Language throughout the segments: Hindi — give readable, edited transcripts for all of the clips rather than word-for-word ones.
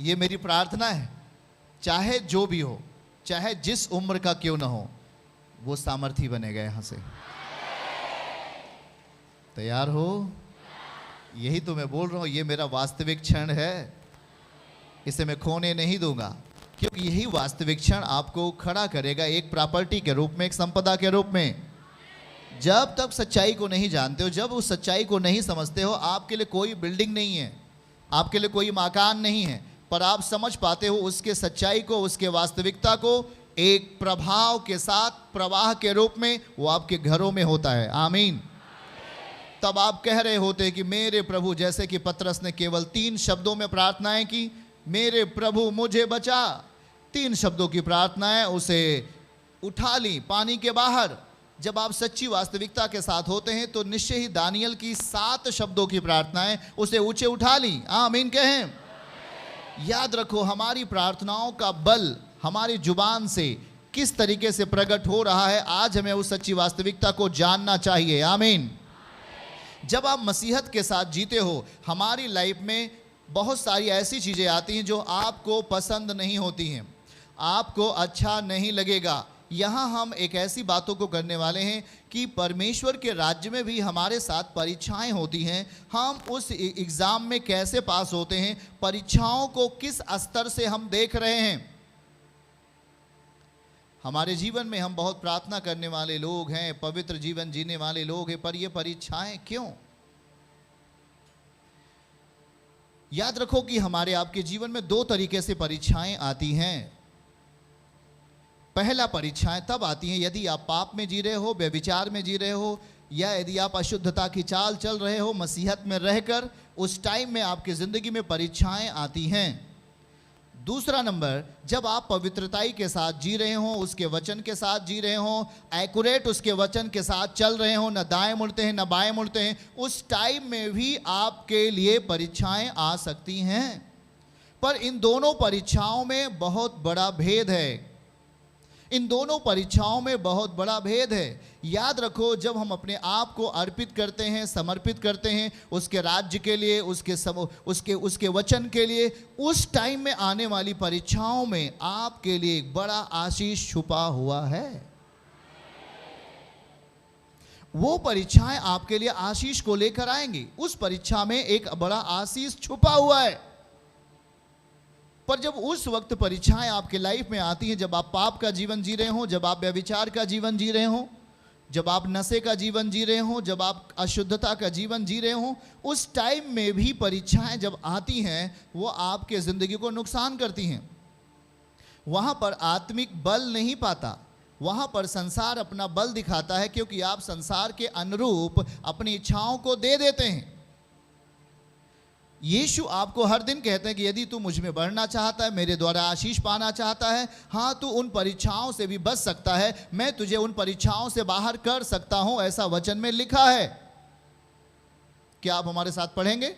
ये मेरी प्रार्थना है, चाहे जो भी हो, चाहे जिस उम्र का क्यों ना हो, वो सामर्थी बनेगा यहां से। तैयार हो? यही तो मैं बोल रहा हूं, ये मेरा वास्तविक क्षण है, इसे मैं खोने नहीं दूंगा, क्योंकि यही वास्तविक क्षण आपको खड़ा करेगा एक प्रॉपर्टी के रूप में, एक संपदा के रूप में। जब तक सच्चाई को नहीं जानते हो, जब उस सच्चाई को नहीं समझते हो, आपके लिए कोई बिल्डिंग नहीं है, आपके लिए कोई मकान नहीं है, पर आप समझ पाते हो उसके सच्चाई को, उसके वास्तविकता को एक प्रभाव के साथ, प्रवाह के रूप में वो आपके घरों में होता है। आमीन। तब आप कह रहे होते कि मेरे प्रभु, जैसे कि पतरस ने केवल 3 शब्दों में प्रार्थनाएं की, मेरे प्रभु मुझे बचा। 3 शब्दों की प्रार्थनाएं उसे उठा ली पानी के बाहर। जब आप सच्ची वास्तविकता के साथ होते हैं तो निश्चय ही दानियल की 7 शब्दों की प्रार्थनाएं उसे ऊंचे उठा ली। आमीन कहें। याद रखो, हमारी प्रार्थनाओं का बल हमारी जुबान से किस तरीके से प्रकट हो रहा है, आज हमें उस सच्ची वास्तविकता को जानना चाहिए। आमीन। जब आप मसीहत के साथ जीते हो, हमारी लाइफ में बहुत सारी ऐसी चीज़ें आती हैं जो आपको पसंद नहीं होती हैं, आपको अच्छा नहीं लगेगा। यहाँ हम एक ऐसी बातों को करने वाले हैं कि परमेश्वर के राज्य में भी हमारे साथ परीक्षाएं होती हैं। हम उस एग्ज़ाम में कैसे पास होते हैं, परीक्षाओं को किस स्तर से हम देख रहे हैं। हमारे जीवन में हम बहुत प्रार्थना करने वाले लोग हैं, पवित्र जीवन जीने वाले लोग हैं, पर ये परीक्षाएं क्यों? याद रखो कि हमारे आपके जीवन में 2 तरीके से परीक्षाएं आती हैं। पहला, परीक्षाएं तब आती हैं यदि आप पाप में जी रहे हो, व्यभिचार में जी रहे हो, या यदि आप अशुद्धता की चाल चल रहे हो मसीहत में रहकर, उस टाइम में आपकी ज़िंदगी में परीक्षाएं आती हैं। दूसरा नंबर, जब आप पवित्रताई के साथ जी रहे हो, उसके वचन के साथ जी रहे हो, एक्यूरेट उसके वचन के साथ चल रहे हो, न दाएं मुड़ते हैं न बाएं मुड़ते हैं, उस टाइम में भी आपके लिए परीक्षाएं आ सकती हैं। पर इन दोनों परीक्षाओं में बहुत बड़ा भेद है। इन दोनों परीक्षाओं में बहुत बड़ा भेद है। याद रखो, जब हम अपने आप को अर्पित करते हैं, समर्पित करते हैं उसके राज्य के लिए, उसके वचन के लिए, उस टाइम में आने वाली परीक्षाओं में आपके लिए एक बड़ा आशीष छुपा हुआ है। वो परीक्षाएं आपके लिए आशीष को लेकर आएंगी। उस परीक्षा में एक बड़ा आशीष छुपा हुआ है। पर जब उस वक्त परीक्षाएं आपके लाइफ में आती हैं, जब आप पाप का जीवन जी रहे हो, जब आप व्यभिचार का जीवन जी रहे हो, जब आप नशे का जीवन जी रहे हो, जब आप अशुद्धता का जीवन जी रहे हो, उस टाइम में भी परीक्षाएं जब आती हैं, वो आपके ज़िंदगी को नुकसान करती हैं। वहाँ पर आत्मिक बल नहीं पाता, वहाँ पर संसार अपना बल दिखाता है, क्योंकि आप संसार के अनुरूप अपनी इच्छाओं को दे देते हैं। यीशु आपको हर दिन कहते हैं कि यदि तू मुझ में बढ़ना चाहता है, मेरे द्वारा आशीष पाना चाहता है, हाँ, तू उन परीक्षाओं से भी बच सकता है, मैं तुझे उन परीक्षाओं से बाहर कर सकता हूं, ऐसा वचन में लिखा है। क्या आप हमारे साथ पढ़ेंगे?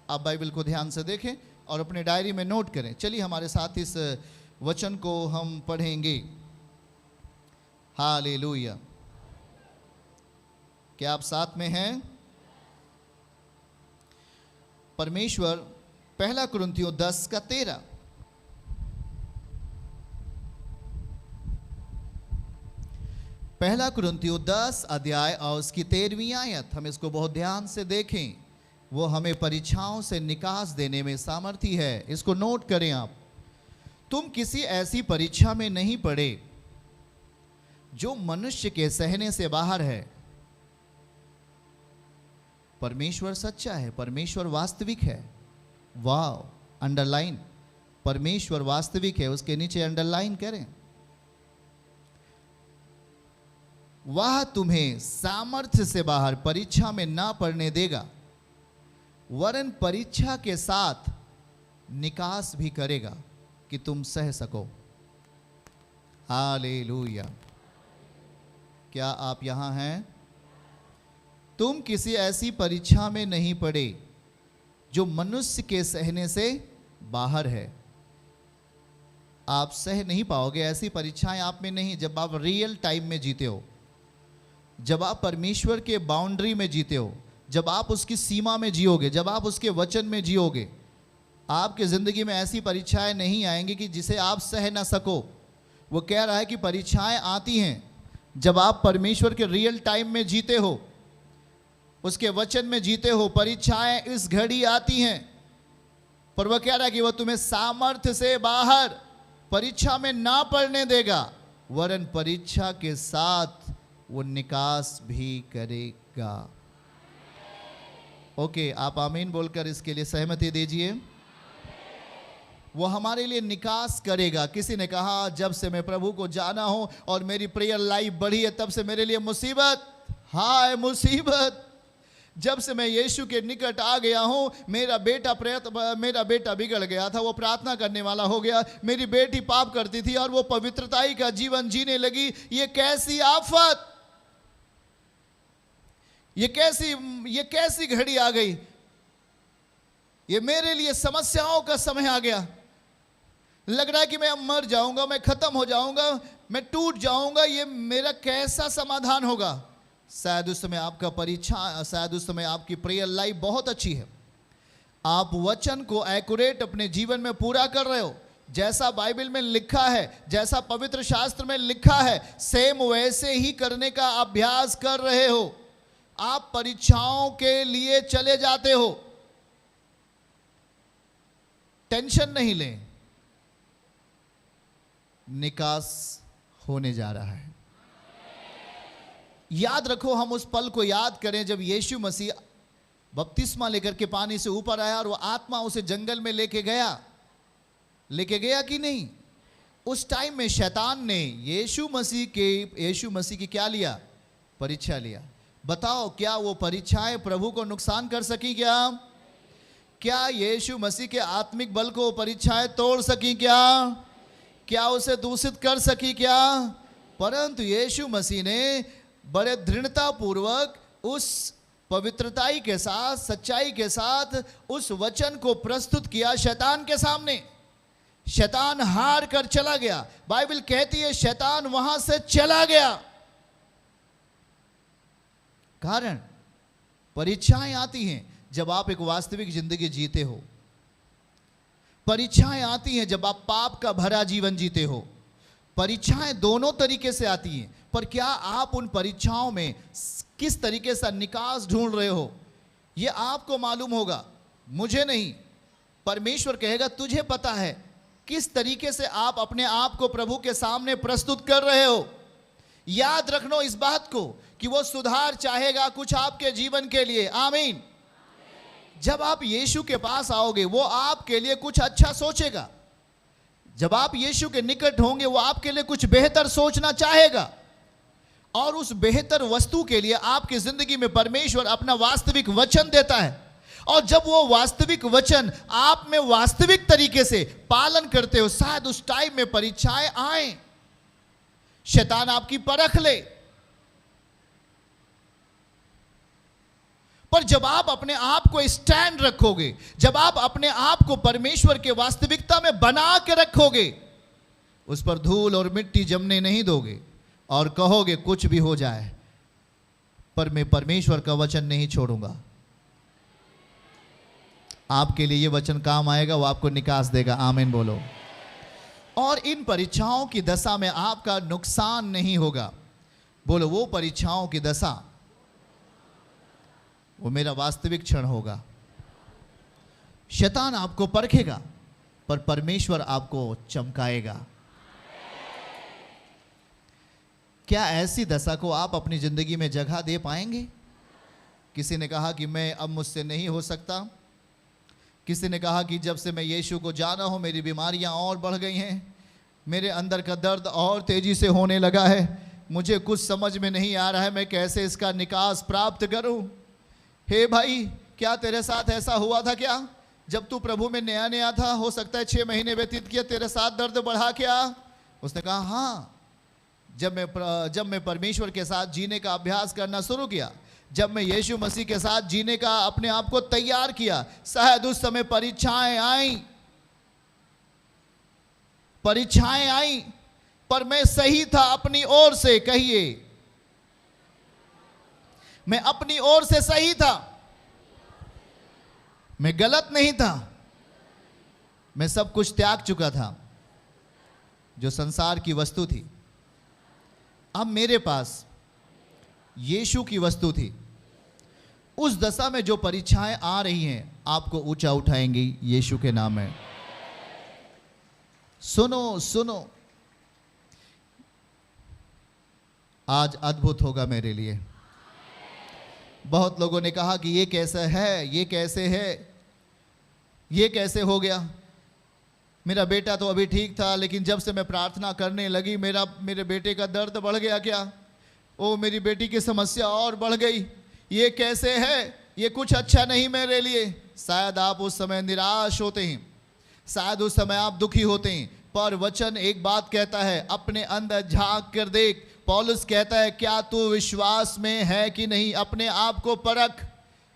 आप बाइबल को ध्यान से देखें और अपने डायरी में नोट करें। चलिए हमारे साथ इस वचन को हम पढ़ेंगे। हालेलुया। क्या आप साथ में हैं? परमेश्वर 1 कुरिन्थियों 10:13। पहला कुरिन्थियों 10 अध्याय और उसकी 13वीं आयत, हम इसको बहुत ध्यान से देखें। वो हमें परीक्षाओं से निकास देने में सामर्थी है। इसको नोट करें आप। तुम किसी ऐसी परीक्षा में नहीं पड़े जो मनुष्य के सहने से बाहर है। परमेश्वर सच्चा है, परमेश्वर वास्तविक है। वाह, अंडरलाइन, परमेश्वर वास्तविक है, उसके नीचे अंडरलाइन करें। वह तुम्हें सामर्थ्य से बाहर परीक्षा में ना पड़ने देगा, वरन परीक्षा के साथ निकास भी करेगा कि तुम सह सको। हालेलुया। क्या आप यहां हैं? तुम किसी ऐसी परीक्षा में नहीं पड़े जो मनुष्य के सहने से बाहर है। आप सह नहीं पाओगे, ऐसी परीक्षाएं आप में नहीं। जब आप रियल टाइम में जीते हो, जब आप परमेश्वर के बाउंड्री में जीते हो, जब आप उसकी सीमा में जियोगे, जब आप उसके वचन में जियोगे, आपकी जिंदगी में ऐसी परीक्षाएं नहीं आएंगी कि जिसे आप सह ना सको। वो कह रहा है कि परीक्षाएं आती हैं जब आप परमेश्वर के रियल टाइम में जीते हो, उसके वचन में जीते हो। परीक्षाएं इस घड़ी आती हैं, पर वह कह रहा है कि वह तुम्हें सामर्थ्य से बाहर परीक्षा में ना पड़ने देगा, वरन परीक्षा के साथ वो निकास भी करेगा। ओके, आप आमीन बोलकर इसके लिए सहमति दीजिए। वो हमारे लिए निकास करेगा। किसी ने कहा जब से मैं प्रभु को जाना हूं और मेरी प्रेयर लाइफ बढ़ी है तब से मेरे लिए मुसीबत, हाय मुसीबत। जब से मैं यीशु के निकट आ गया हूं, मेरा बेटा बिगड़ गया था, वो प्रार्थना करने वाला हो गया। मेरी बेटी पाप करती थी और वो पवित्रताई का जीवन जीने लगी। ये कैसी आफत, ये कैसी घड़ी आ गई। ये मेरे लिए समस्याओं का समय आ गया। लग रहा है कि मैं अब मर जाऊंगा, मैं खत्म हो जाऊंगा, मैं टूट जाऊंगा। ये मेरा कैसा समाधान होगा। शायद उस समय आपका परीक्षा, शायद उस समय आपकी प्रेयर लाइफ बहुत अच्छी है। आप वचन को एक्यूरेट अपने जीवन में पूरा कर रहे हो, जैसा बाइबल में लिखा है, जैसा पवित्र शास्त्र में लिखा है, सेम वैसे ही करने का अभ्यास कर रहे हो। आप परीक्षाओं के लिए चले जाते हो। टेंशन नहीं लें, निकास होने जा रहा है। याद रखो, हम उस पल को याद करें जब यीशु मसीह बपतिस्मा लेकर के पानी से ऊपर आया और वो आत्मा उसे जंगल में लेके गया कि नहीं। उस टाइम में शैतान ने यीशु मसीह की क्या लिया? परीक्षा लिया। बताओ, क्या वो परीक्षाएं प्रभु को नुकसान कर सकी? क्या यीशु मसीह के आत्मिक बल को परीक्षाएं तोड़ सकी? क्या उसे दूषित कर सकी? परंतु यीशु मसीह ने बड़े दृढ़ता पूर्वक उस पवित्रताई के साथ, सच्चाई के साथ उस वचन को प्रस्तुत किया शैतान के सामने। शैतान हार कर चला गया। बाइबल कहती है शैतान वहां से चला गया। कारण, परीक्षाएं आती हैं जब आप एक वास्तविक जिंदगी जीते हो। परीक्षाएं आती हैं जब आप पाप का भरा जीवन जीते हो। परीक्षाएं दोनों तरीके से आती हैं, पर क्या आप उन परीक्षाओं में किस तरीके से निकास ढूंढ रहे हो, यह आपको मालूम होगा, मुझे नहीं। परमेश्वर कहेगा तुझे पता है किस तरीके से आप अपने आप को प्रभु के सामने प्रस्तुत कर रहे हो। याद रखना इस बात को कि वो सुधार चाहेगा कुछ आपके जीवन के लिए। आमीन। जब आप यीशु के पास आओगे, वो आपके लिए कुछ अच्छा सोचेगा। जब आप यीशु के निकट होंगे, वो आपके लिए कुछ बेहतर सोचना चाहेगा, और उस बेहतर वस्तु के लिए आपकी जिंदगी में परमेश्वर अपना वास्तविक वचन देता है। और जब वो वास्तविक वचन आप में वास्तविक तरीके से पालन करते हो, शायद उस टाइम में परीक्षाएं आए, शैतान आपकी परख ले। पर जब आप अपने आप को स्टैंड रखोगे, जब आप अपने आप को परमेश्वर के वास्तविकता में बना के रखोगे, उस पर धूल और मिट्टी जमने नहीं दोगे और कहोगे कुछ भी हो जाए, पर मैं परमेश्वर का वचन नहीं छोड़ूंगा। आपके लिए ये वचन काम आएगा, वो आपको निकास देगा। आमीन बोलो। और इन परीक्षाओं की दशा में आपका नुकसान नहीं होगा। बोलो, वो परीक्षाओं की दशा, वो मेरा वास्तविक क्षण होगा। शैतान आपको परखेगा, पर परमेश्वर आपको चमकाएगा। क्या ऐसी दशा को आप अपनी जिंदगी में जगह दे पाएंगे? किसी ने कहा कि मैं अब मुझसे नहीं हो सकता। किसी ने कहा कि जब से मैं यीशु को जाना हूं, मेरी बीमारियां और बढ़ गई हैं, मेरे अंदर का दर्द और तेजी से होने लगा है, मुझे कुछ समझ में नहीं आ रहा है मैं कैसे इसका निकास प्राप्त करूं। हे भाई, क्या तेरे साथ ऐसा हुआ था क्या? जब तू प्रभु में नया नया था, हो सकता है 6 महीने व्यतीत किया, तेरे साथ दर्द बढ़ा क्या? उसने कहा हाँ, जब मैं परमेश्वर के साथ जीने का अभ्यास करना शुरू किया, जब मैं यीशु मसीह के साथ जीने का अपने आप को तैयार किया, शायद उस समय परीक्षाएं आई, पर मैं सही था अपनी ओर से। कहिए, मैं अपनी ओर से सही था, मैं गलत नहीं था। मैं सब कुछ त्याग चुका था जो संसार की वस्तु थी। अब मेरे पास यीशु की वस्तु थी। उस दशा में जो परीक्षाएं आ रही हैं आपको ऊंचा उठाएंगी यीशु के नाम में। सुनो सुनो, आज अद्भुत होगा मेरे लिए। बहुत लोगों ने कहा कि ये कैसा है, ये कैसे है, ये कैसे हो गया। मेरा बेटा तो अभी ठीक था, लेकिन जब से मैं प्रार्थना करने लगी मेरे बेटे का दर्द बढ़ गया क्या? ओ मेरी बेटी की समस्या और बढ़ गई। ये कैसे है? ये कुछ अच्छा नहीं मेरे लिए। शायद आप उस समय निराश होते हैं, शायद उस समय आप दुखी होते हैं, पर वचन एक बात कहता है, अपने अंदर झांक कर देख। पौलुस कहता है, क्या तू विश्वास में है कि नहीं? अपने आप को परख।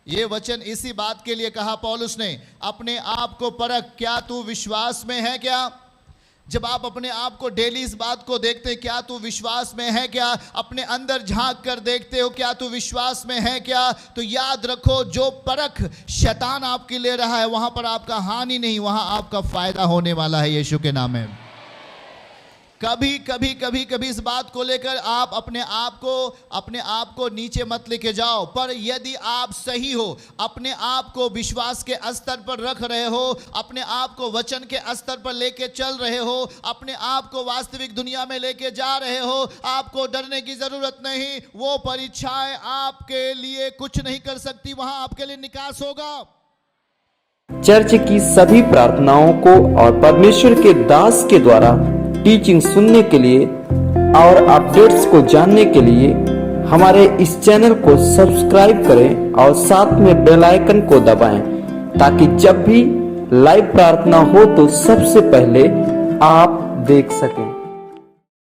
ये वचन इसी बात के लिए कहा पौलुस ने, अपने आप को परख, क्या तू विश्वास में है क्या? जब आप अपने आप को डेली इस बात को देखते हैं, क्या तू विश्वास में है क्या, अपने अंदर झांक कर देखते हो क्या तू विश्वास में है क्या, तो याद रखो जो परख शैतान आपके ले रहा है वहां पर आपका हानि नहीं, वहां आपका फायदा होने वाला है यीशु के नाम में। कभी इस बात को लेकर आप अपने आप को नीचे मत लेके जाओ, पर यदि आप सही हो, अपने आप को विश्वास के स्तर पर रख रहे हो, अपने आप को वचन के स्तर पर लेके चल रहे हो, अपने आप को वास्तविक दुनिया में लेके जा रहे हो, आपको डरने की जरूरत नहीं। वो परीक्षाएं आपके लिए कुछ नहीं कर सकती, वहां आपके लिए निकास होगा। चर्च की सभी प्रार्थनाओं को और परमेश्वर के दास के द्वारा टीचिंग सुनने के लिए और अपडेट्स को जानने के लिए हमारे इस चैनल को सब्सक्राइब करें और साथ में बेल आइकन को दबाएं, ताकि जब भी लाइव प्रार्थना हो तो सबसे पहले आप देख सकें।